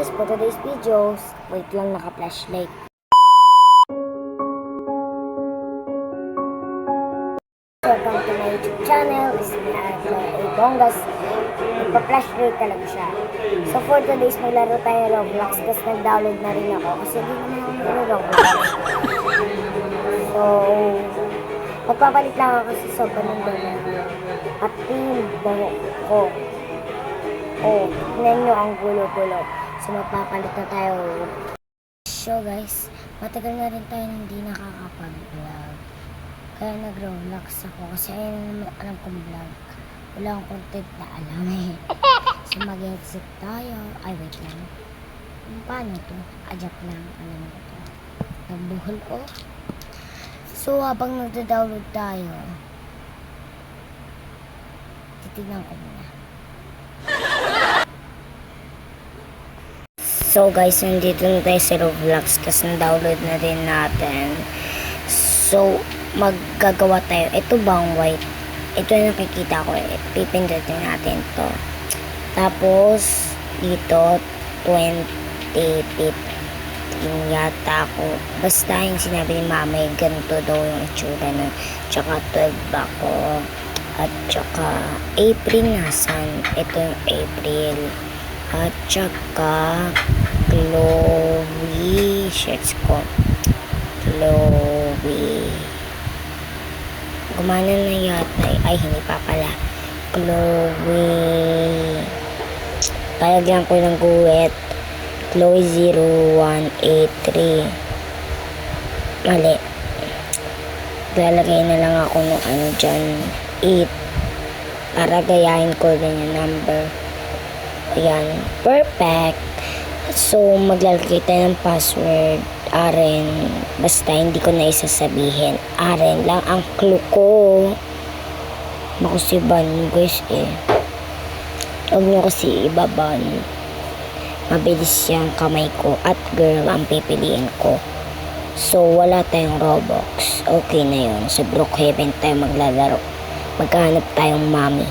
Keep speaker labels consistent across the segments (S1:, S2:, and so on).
S1: guys, for today's videos, wait lang, naka-flashlight. Welcome to my YouTube channel. This is my Bongas. Nagpa-flashlight talaga siya. So for today's, maglaro tayo Roblox. Tapos nag-download na rin ako. Kasi hindi naman ako nag-Roblox. So, magpapalit lang ako kasi sobrang dami. At yung buhok ko. Oh, tignan nyo ang gulo-gulo. So, magpapalit na tayo. So, guys, matagal na rin tayo hindi nakakapag-vlog. Kaya nag-Roblox ako kasi ayun naman alam kong vlog. Wala akong content na alam eh. So, mag-exit tayo. Ay, wait lang. Paano to? Ajak lang. Alam mo to. Nagbuhol ko. So, habang nagda-download tayo, titignan ko muna. So guys, nandito na tayo sa Roblox kasi na-download na din natin. So, maggagawa tayo. Ito bang white? Ito yung nakikita ko eh. Pipindutin natin to. Tapos, dito, 2015 yata ako. Basta yung sinabi ni mama, ganito daw yung itsura na. Tsaka 12 ako. At tsaka, April nasan? Ito yung April. At tsaka, Chloe. Shirts ko. Chloe. Gumana na yata. Ay, hindi pa pala. Chloe. Palagyan ko ng guwet. Chloe 0183. Mali. Lalagay na lang ako ng ano dyan. 8. Para gayahin ko din yung number. Ayan. Perfect. So, maglalagay tayo ng password. Aren. Basta hindi ko na isasabihin. Aren lang ang clue ko. Makusiban guys eh. Huwag nyo kasi ibaban. Mabilis yung kamay ko. At girl ang pipiliin ko. So, wala tayong Roblox. Okay na yun. Sa Brookhaven tayo maglalaro. Maghanap tayong mami.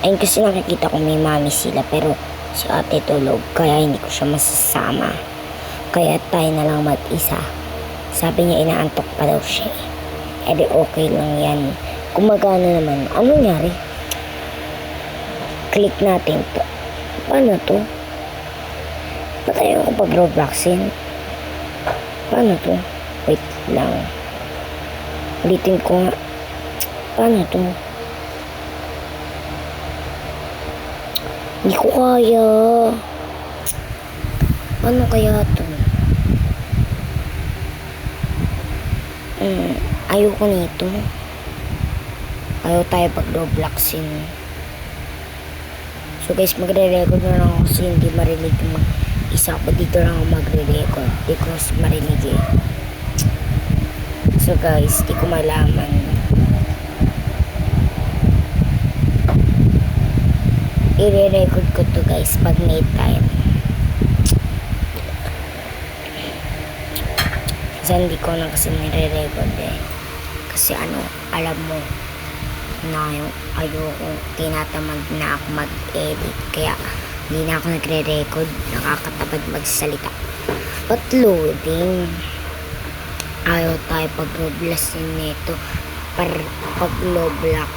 S1: Ayun kasi nakikita ko may mami sila. Pero si ate tulog. Kaya hindi ko siya masasama. Kaya tayo na lang mag-isa. Sabi niya inaantok pa daw siya. E di okay lang yan. Gumagana naman. Ano nangyari? Click natin to. Paano to? Ba't ayaw ko pag-Robloxin? Paano to? Wait lang. Ulitin ko nga. Paano to? Hindi ko kaya. Paano kaya to? Ayoko nito. Ayaw tayo pag-Robloxin. So guys, magre-record na lang ako kasi hindi marinig yung isa pa dito lang ako magre-record because marinig eh. So guys, di ko malaman. I-record ko to guys pag may time. Kasi hindi ko na kasi nire-record eh. Kasi ano, alam mo na yung ayoko, tinatamad na ako mag-edit. Kaya hindi na ako nagre-record. Nakakatabad magsalita. But loading. Ayaw tayo pag-Robloxin nito. Pag-Roblox.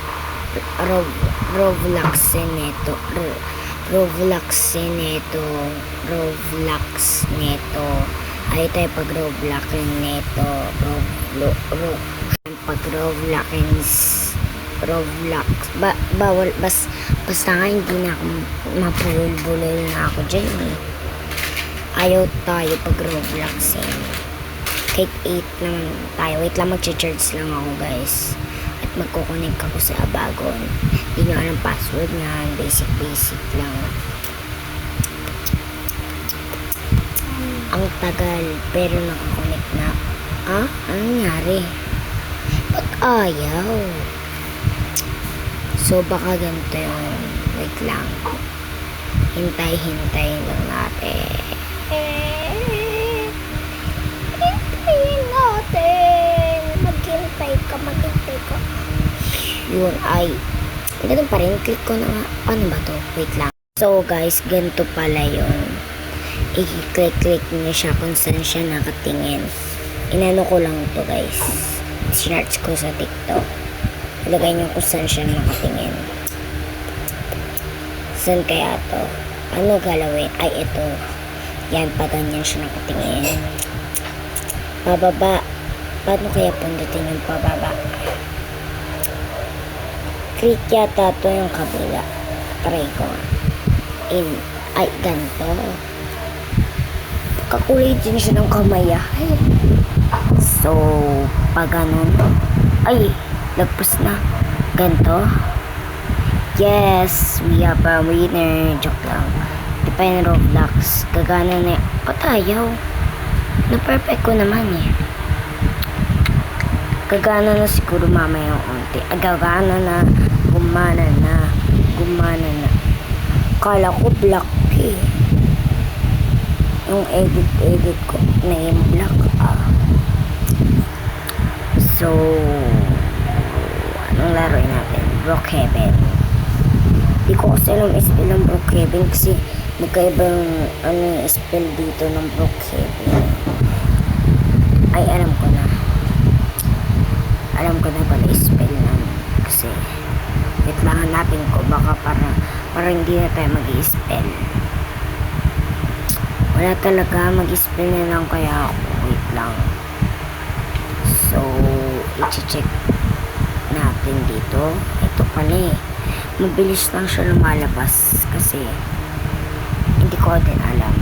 S1: Robloxin nito. Robloxin nito. Roblox nito. Ayaw tayo pag-Robloxin nito. Pag-Robloxin Roblox. Bawal. Basta nga hindi na ako mapulol-bulol na ako dyan eh. Ayaw tayo pag-Roblox eh. Kahit 8 naman tayo. Wait lang, mag-charge lang ako guys. At magkukunik ako sa Abagon. Hindi nyo alam password nga. Basic lang. Ang tagal. Pero nakakunik na. Ah? Anong nangyari? Ba't ayaw? So, baka ganito yung wait lang. Hintay lang natin. Hintayin natin. Maghintay ka. Yun ay. Ganun pa rin. Click ko na nga. Paano ba to? Wait lang. So, guys, ganito pala yun. i-click niyo siya kung saan siya nakatingin. Inano ko lang to guys. Search ko sa TikTok. Ilagay niyo kung saan siya nakatingin. Saan kaya to? Ano galawin? Ay, ito. Yan, pa ganyan siya nakatingin. Pababa. Paano kaya pundutin yung pababa? Click yata to yung kabila. Try ko. Ay, ganito. Kakulay din siya ng kamay. So, pag ganun. Ay, lagpas na. Ganito. Yes, we have a winner. Joke lang. Di pa yung Roblox. Gagana na. Patayaw. Na-perfect ko naman eh. Gagana na siguro mamaya yung unti. Gagana na. Gumana na. Gumana na. Kala ko black eh. Yung edit ko na yung black So, anong laruin natin? Brookhaven. Di ko kasi alam spell ng Brookhaven kasi magkaiba yung spell dito ng Brookhaven. Ay, alam ko na. Alam ko na pala spell na. Kasi, wait lang hanapin ko. Baka para hindi na tayo mag-i-spell. Wala talaga. Mag-i-spell na lang kaya ako. Wait lang. So, i-check natin dito. Ito pala eh. Mabilis lang siya lumalabas kasi hindi ko din alam.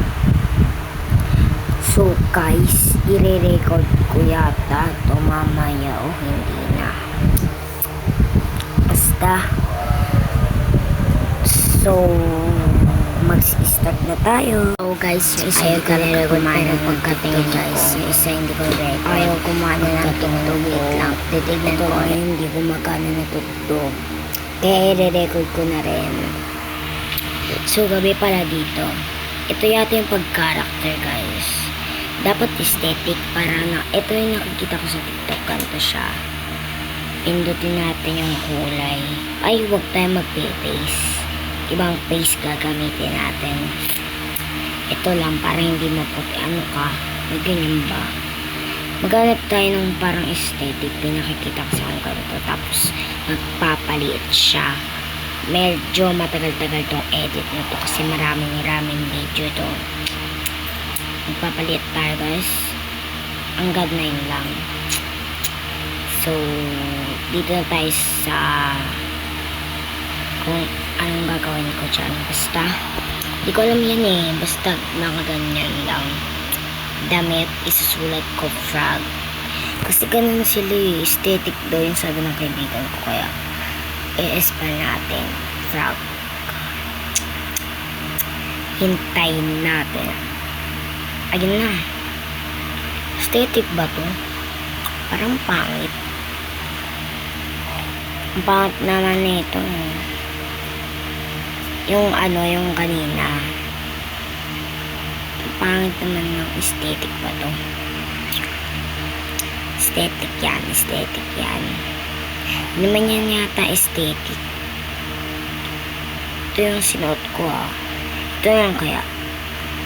S1: So guys, i-record ko yata ito mamaya o hindi na. Basta. So, mag-start na tayo. So guys, yung isa yung kanila kumain ng pagkatingin guys. Yung isa hindi ko record. Ayaw kumain na ng tugtog. Wait lang. Titignan ko hindi gumagana na tugtog. Kaya i-record ko na rin. So, gabi pala dito. Ito yata yung pag-character, guys. Dapat aesthetic para na... Ito yung nakikita ko sa TikTok. Ganito siya. Pindutin natin yung kulay. Ay, huwag tayo mag-face. Ibang face gagamitin natin. Ito lang, para hindi maputi. Ano ka? May ganyan ba? Maghanap tayo ng parang aesthetic. Pinakikita ko sa kong ganito. Tapos, magpapaliit siya. Medyo matagal-tagal tong edit na to kasi maraming video to. Magpapaliit tayo guys. Hanggang 9 lang. So, dito na tayo sa kung anong gagawin ko dyan. Basta, di ko alam yan eh. Basta, nakaganyan lang. Damit, isusulat ko frog. Kasi ganun sila eh. Aesthetic daw yung sabi ng kaibigan ko. Kaya, i-spell natin. Frog. Hintayin natin. Ayun na. Aesthetic ba to? Parang pangit. Ang pangit naman nito. Yung yung kanina. Pangit naman ng aesthetic ba to? Aesthetic yan. Hindi naman yan yata aesthetic. Ito yung sinuot ko Ito lang kaya.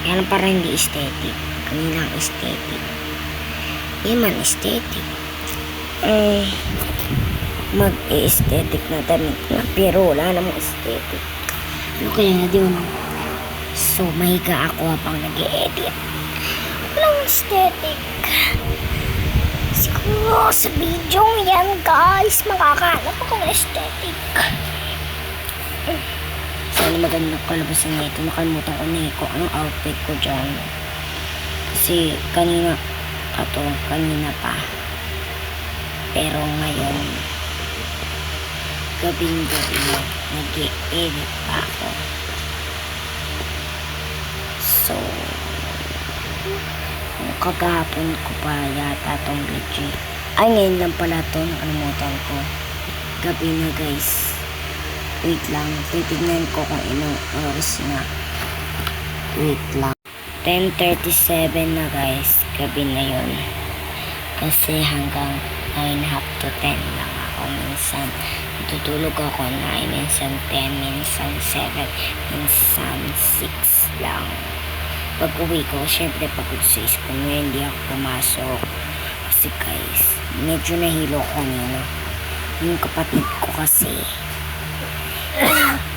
S1: Yan parang hindi aesthetic. Kaninang aesthetic. Yan man aesthetic. Mag-aesthetic na damit na. Pero wala namang aesthetic. Ano kaya na din? So, mahiga ako habang nag-e-edit. Walang aesthetic. Siguro sa video yan, guys, makakahanap ako ng aesthetic. Sana magandang kalabasan nito. Nakalimutan ko na kung anong outfit ko dyan. Kasi kanina pa. Pero ngayon, gabing-gabi na nag-e-edit pa ako. So, kagahapon ko pa yata tong video. Ay, ngayon lang pala to. Nakalimutan ko. Gabi na guys. Wait lang. Titignan ko kung ilang oras na. Wait lang. 10:37 na guys. Gabi na yun. Kasi hanggang 9:30 to 10 lang ako. Minsan tutulog ako 9, minsan 10, minsan 7, minsan 6 lang. pag uwi ko, syempre pagod sa school na hindi ako pumasok. Kasi guys, medyo nahilo ko kanina. Yung kapatid ko kasi,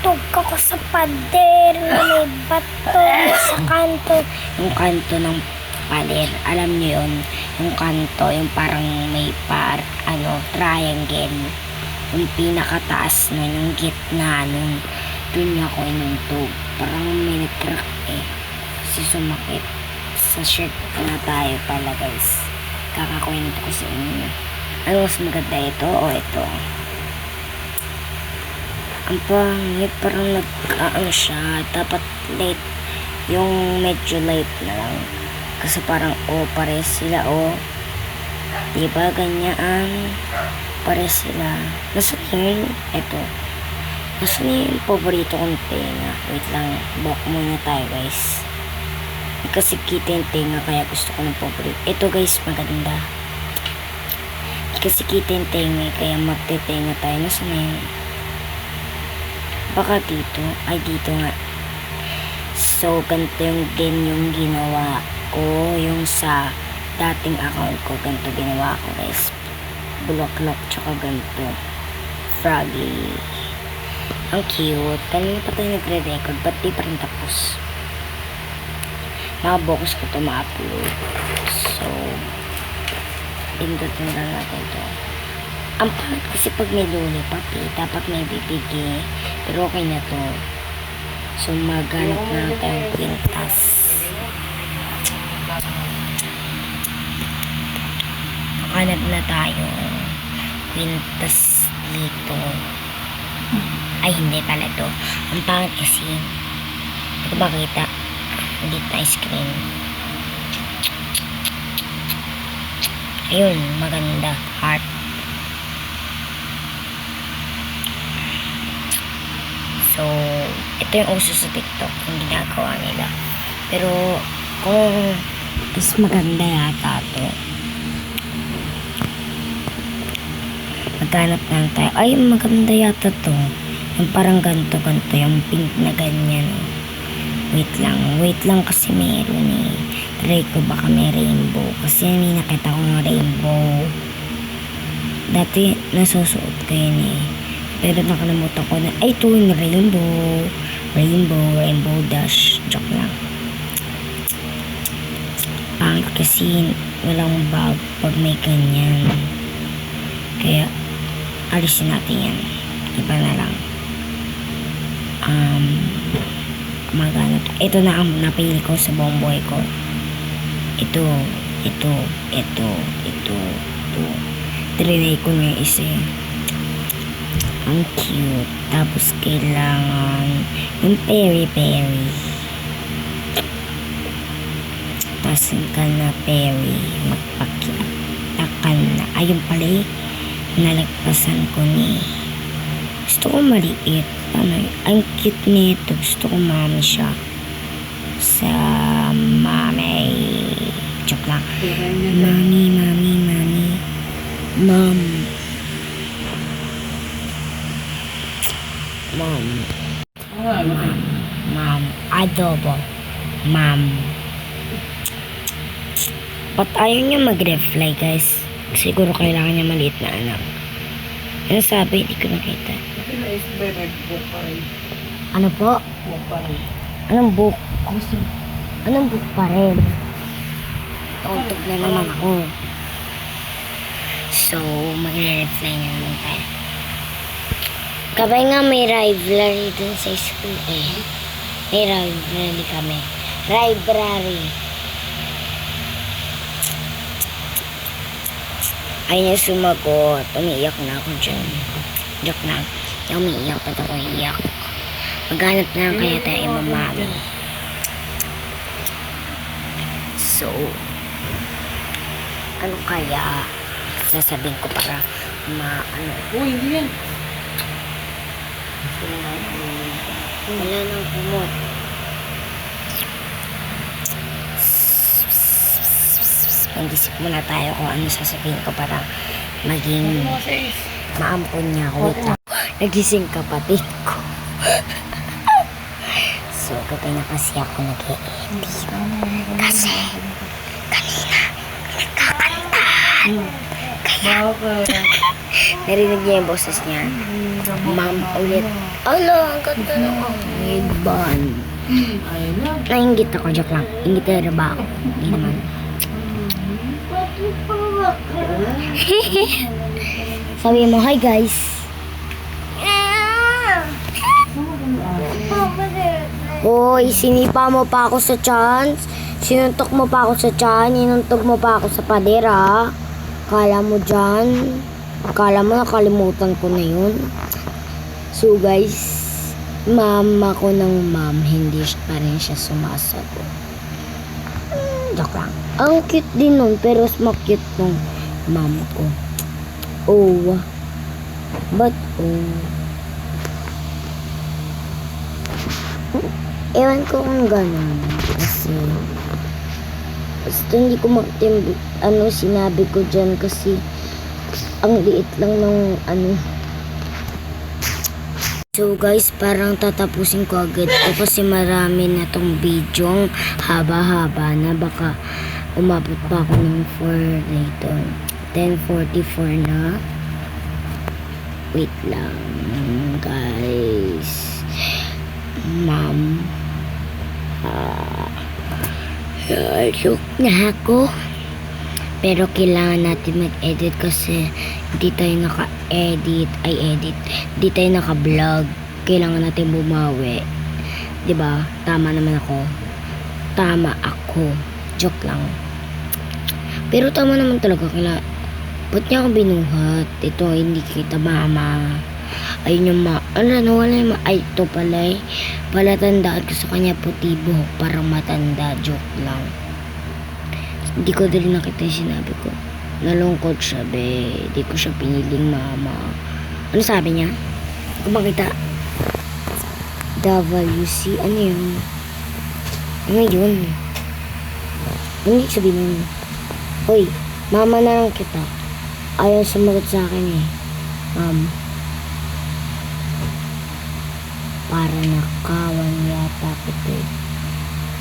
S1: tug ako sa pader na may bato sa kanto. Yung kanto ng pader, alam niyo yun, yung kanto, yung parang may triangle. Yung pinakataas nun, yung gitna nun, dun niya ako inuntog. Parang may nag-crack kasi sumakit. Sa shirt na tayo pala guys. Kakakwento ko sa inyo. Ano mas maganda, ito o ito? Ang pangit, parang siya. Dapat light. Yung medyo light na lang. Kasi parang pares sila diba ganyan? Pares sila. Nasaan yun? Ito. Nasaan yung paborito kong tenga? Wait lang. Buhok muna tayo guys. Kasi kita yung tenga kaya gusto ko ng paborito. Ito guys, maganda. Kasi kita yung tenga kaya magte-tenga tayo. Nasaan na yun? Baka dito. Ay, dito nga. So, ganito yung din yung ginawa ko. Yung sa dating account ko, ganito ginawa ko guys. Bulaklak, tsaka ganito. Froggy. Ang cute. Kanina pa tayo nagre-record. Ba't di pa rin tapos? Nakabokus ko ito ma-upload. So, pindutin lang natin ito. Ang pangit kasi pag may lollipop dapat may bibig pero okay na to. So, maghanap na tayong kwintas. Hanap na tayo kwintas dito. Ay, hindi pala to. Ang pangit kasi. Hindi ko makita. Hindi tayo screen. Ayun, maganda. Heart. So, ito yung uso sa TikTok. Yung ginagawa nila. Pero, kung mas maganda yata to. Maghanap lang tayo. Ay, maganda yata to. Yung parang ganto-ganto. Yung pink na ganyan. Wait lang kasi meron Try ko baka may rainbow. Kasi may nakita ko ng rainbow. Dati nasusuot ko yun Pero nakalimutan ko na. Ay, ito yung rainbow dash. Joke lang. Pangit kasi walang bag pag may ganyan. Kaya alisin natin yan. Iba na lang. Maghanap. Ito na ang napili ko sa buong buhay ko. Ito. Trinay ko na yung isa. Ang cute. Tapos kailangan yung peri-peri. Tasin ka na peri. Magpakitakan na. Ayun pala nalagpasan ko Gusto ko maliit. Ang cute nito. Gusto ko mami siya. Sa mami. Joke lang. Mami. Mom. Adobo. Mom. Ba't ayaw niya mag-reply guys? Siguro kailangan niya maliit na anak. Ano sabi? Hindi ko nakita. Ano po? Anong book? Anong book pa rin? Tuntog na naman ako. So, mag-reply na naman tayo. Kabay nga may library dun sa school May library kami. Library. Ay niya sumagot. Umiiyak na ako dyan. Joke lang. Umiiyak pa ako iiyak. Maghanap na lang kaya tayo mamami. So, ano kaya sasabihin ko para Uy, hindi yan. Wala nang kumot. Mag-isip muna tayo kung ano sasabihin ko para maging maampon niya ako. Wait lang. Nagising kapatid ko. So, gabi na kasi ako nag-e-edit. Kasi, kanina, nagkakantahan. Kaya, narinig niya yung boses niya. Ma'am ulit. Ala, ang ganda ng iban. Nainggit ako, joke lang. Inggitera ba ako? Hindi naman. Sabi mo, hi guys. Hoy, sinipa mo pa ako sa chance. Sinuntok mo pa ako sa tiyan. Inuntog mo pa ako sa pader, ha? Kala mo dyan. Kala mo nakalimutan ko na yun. So guys, mama ko ng ma'am, hindi pa rin siya sumasagot. Joke lang. Ang cute din nun, pero mas cute nung mom ko. Oh. But, ewan ko kung gano'n. Kasi, basta hindi ko sinabi ko dyan kasi ang liit lang ng So guys, parang tatapusin ko agad ito kasi marami na tong video. Haba-haba na, baka umabot pa ako ng 4 later. 10:44 na. Wait lang, guys. Ma'am. Joke na ako. Pero kailangan natin mag-edit kasi hindi tayo naka-edit. Hindi tayo naka-vlog. Kailangan natin bumawi. 'Di ba? Tama naman ako. Tama ako. Joke lang. Pero tama naman talaga. Ba't niya ako binuhat? Ito, hindi kita mama. Ayun yung nawala yung ay, ito pala eh. Palatandaan ko sa kanya puti buhok. Parang matanda. Joke lang. Hindi ko din nakita yung sinabi ko. Nalungkot siya, be. Hindi ko siya piniling mama. Ano sabi niya? Hindi ko makita. WC. Ano yun? Ano yun? Ano yung sabihin yun? Hoy, mama na lang kita. Ayaw sumagot sa akin eh. Para nakawan yata kita eh.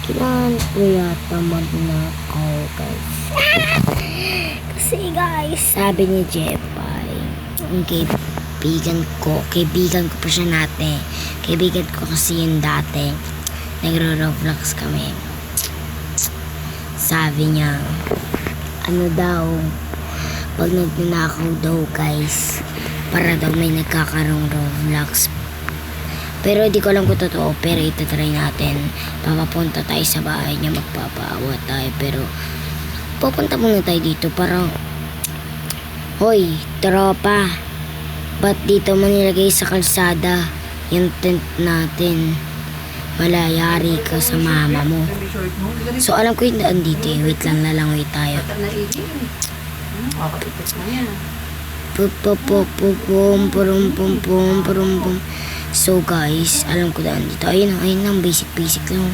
S1: Kailangan ko yata magnakaw, guys. Kasi guys, sabi ni Jepay, ang kaibigan ko pa siya natin. Kaibigan ko kasi yun dati. Nagro-Roblox kami. Sabi niya, ano daw, pag nagnanakaw daw guys, para daw may nagkakaroong Roblox. Pero di ko alam kung totoo, pero itatry natin. Papapunta tayo sa bahay niya, magpapaawa tayo. Pero pupunta muna tayo dito para, hoy, tropa, ba't dito mo nilagay sa kalsada yung tent natin? Malayari ka sa mama mo. So alam ko yung daan dito eh. Wait lang, lalangoy tayo. Pum. So guys, alam ko daan dito. Ayun lang, basic lang.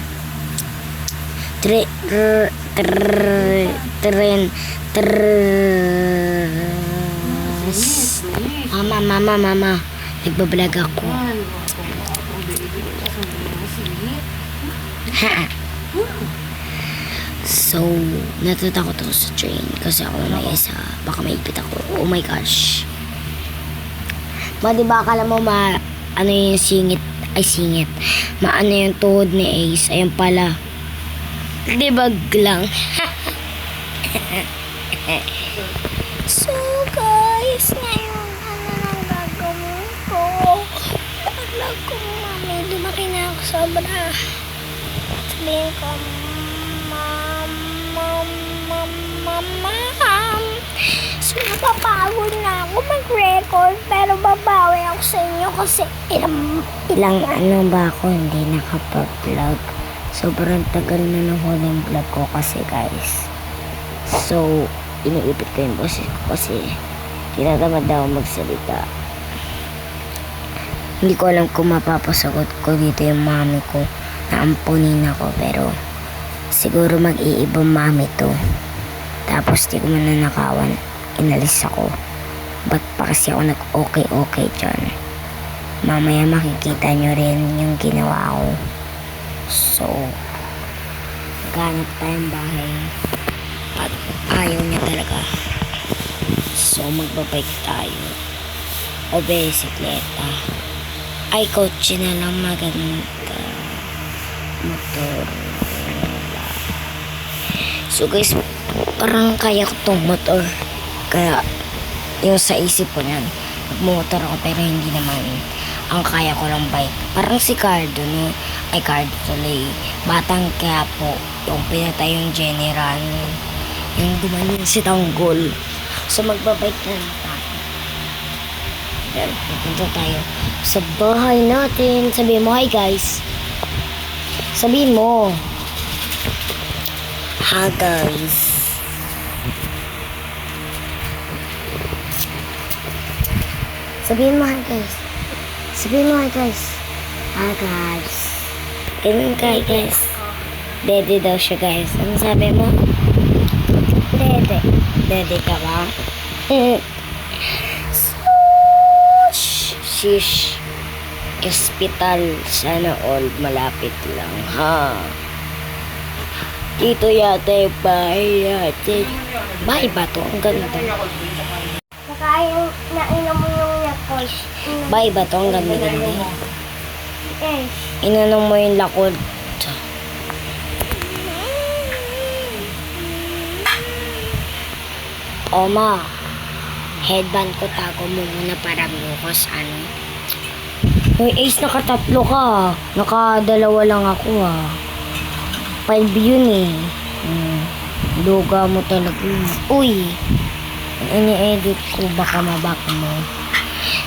S1: Mama. Nagbablog ako. So, natatakot ako sa train kasi ako na isa. Baka maipit ako. Oh my gosh. Diba akala mo ano yung singit? Maano yung tuhod ni Ace? Ayun pala. Dibag lang. So guys, ngayon ano nang gagawin ko? Alam ko, mami, lumaki na ako sobra. Sabihin ko, Ma'am. So, napapagod na ako mag-record, pero babawi ako sa inyo kasi ilang ba ako hindi nakapag-vlog. Sobrang tagal na ng huling vlog ko kasi guys. So, iniipit ko yung boses ko kasi tinatamad daw magsalita. Hindi ko alam kung mapapasagot ko dito yung mami ko na ampunin ako, pero siguro mag-iibang mami to. Tapos di ko mananakawan, inalis ako. Ba't pa kasi ako nag-okay dyan? Mamaya makikita nyo rin yung ginawa ko. So, maghanap tayong bahay. At ayaw niya talaga. So, magbabike tayo. O bisikleta. Ay, kotse na lang maganda. Motor. So guys, parang kaya ko tong motor. Kaya, yung sa isip ko niyan, magmotor ako pero hindi naman ang kaya ko lang bike. Parang si Cardo, no? Ay, Cardo tuloy. Batang Quiapo, yung pinatay yung general. Yung gumaling si Tanggol. So, magbabike na lang tayo. Pero, pupunta tayo sa bahay natin. Sabihin mo, hi guys. Sabihin mo. Hi guys. Sabihin mo, hi guys. Sabihin mo, hi guys. Hi guys. Ganyan ka, hi guys. Dede daw siya, guys. Ano sabi mo? Dede. Dede ka ba? Shish. Hospital. Sana all malapit lang, ha? Dito yata yung bahay natin. Bahay ba to? Ang ganda.
S2: Nakain, nainom mo yung Yakult.
S1: Bahay ba to? Ang ganda.
S2: Eh,
S1: Inanong mo yung lakod. Oma, headband ko tago mo muna para mukos ano. Uy, Ace, nakatatlo ka. Nakadalawa lang ako, ha. 5 yun, eh. Luga mo talaga. Uy, ini-edit ko, baka mabak mo.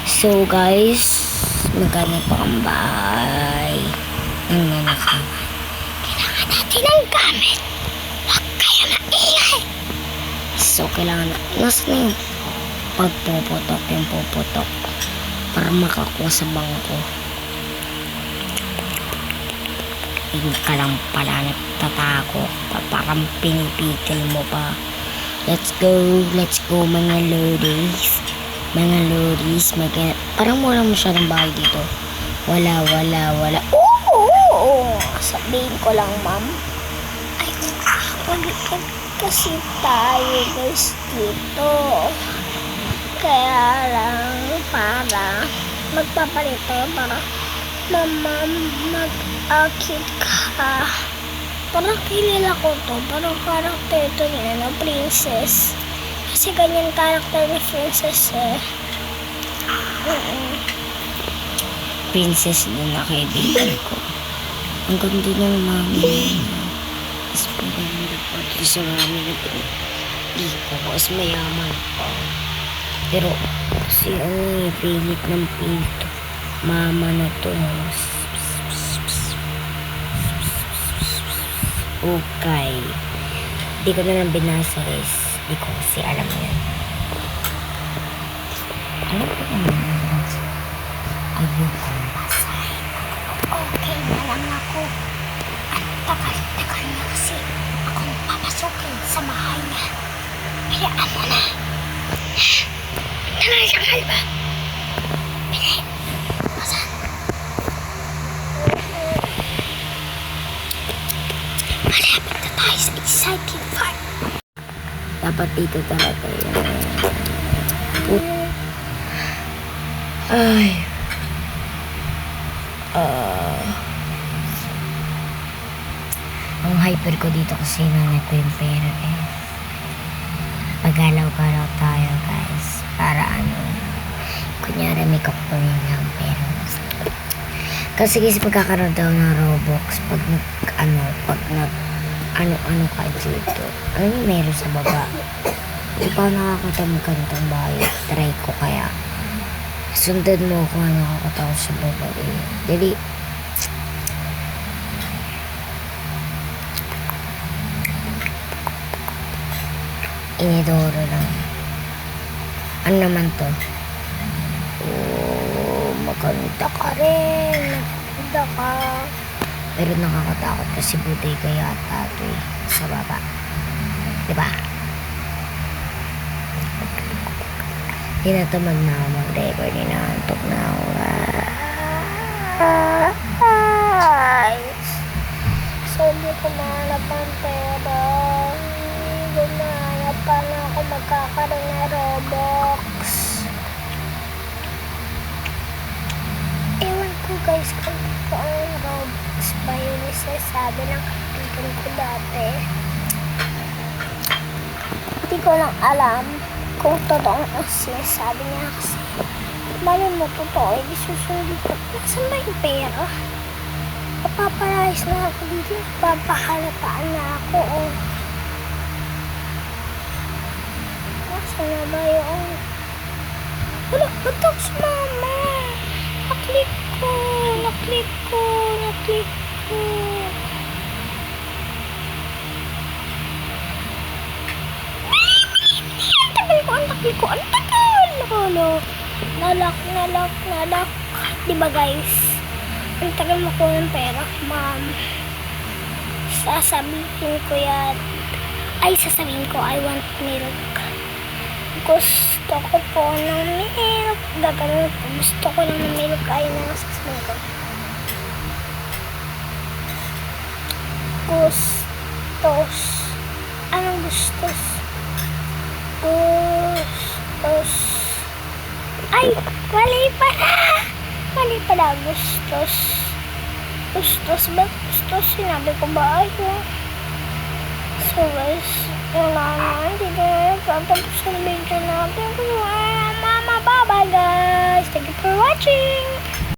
S1: So, guys, magkano pa ang bahay ng nanakawan. Kailangan natin ng gamit. Huwag kayo maingay. So, kailangan na. Nasa na yung pagpuputok, yung puputok. Para makakuha sa bangko. Hindi ka lang pala nagtatakot. Parang pinipitil mo pa. Let's go mga ladies. Mga ladies, parang wala masyadong bahay dito. Wala. Oo. Sabihin ko lang, ma'am. Ay, balikan kasi tayo guys dito. Kaya lang, para magpapalit tayo para mama mag-akit ka. Parang kilala ko to. Parang karakter ito niya na princess. Kasi ganyan karakter ni princess eh. Princess din na kaibigan ko. Ang ganda ng mami. Tapos parang hindi pa ito sa mami na pinili ko. Kasi mayaman. Pero kasi ang pilit ng pinto. Mama na to. Okay. Di ko na lang binasa guys. Di ko kasi alam yan. Alam ko naman. Ayoko basahin. Okay na lang ako. Ang tagal-tagal na kasi akong papasukin sa bahay niya. Hayaan mo na. Nangyayakal ba? Bili. Basahin. Malapit na tayo sa exciting part. Dapat dito talaga yan. Ay. Ang hyper ko dito kasi nanay ko yung pera eh. Pagalaw-galaw tayo guys. Para kunyari may kukunin lang pero kasi pagkakaroon daw ng Robux pag ano ka dito. Ano yung meron sa baba? Hindi pa nakakatamkan itong bahay. Try ko kaya. Sundan mo kung ano nakakatawa sa baba eh. Dali. Inidoro lang. Ano naman to? Oh, maganda ka rin. Maganda ka. Pero nakakatakot kasi bodega yata ito eh. Sa baba. Diba? Tinatamad na ako mag-record. Inaantok na ako.
S2: Sabi ko mahanap ng pera. Gumahanap pa na ako magkakaroon ng Robux. Ewan ko guys kung ang Robux ba yun isasabi ng kaibigan ko dati. Hindi ko lang alam kung totoo ang sinasabi niya kasi mali mo totoo, hindi susundin ko. Nasaan ba yung pera? Papapalayas na ako dito. Papahalataan na ako. Oh. Nasaan na ba yung... Wala, ba't ako sumama? Naklik ko. Ang tagal. Lolo. Nalak. Diba guys? Ang tagal mo ko ng pera, ma'am. Sasabihin ko, I want milk. Gusto ko po ng milk. Gagawin ko, gusto ko ng milk. Ay, sasabihin ko. Gustos. Anong gustos? Gustos. Ay, mali pala. Gustos. Gustos ba? Gustos, sinabi ko ba? Ay, so guys, wala na. Hindi na tatapos ang video natin. Mama, bye-bye guys. Thank you for watching.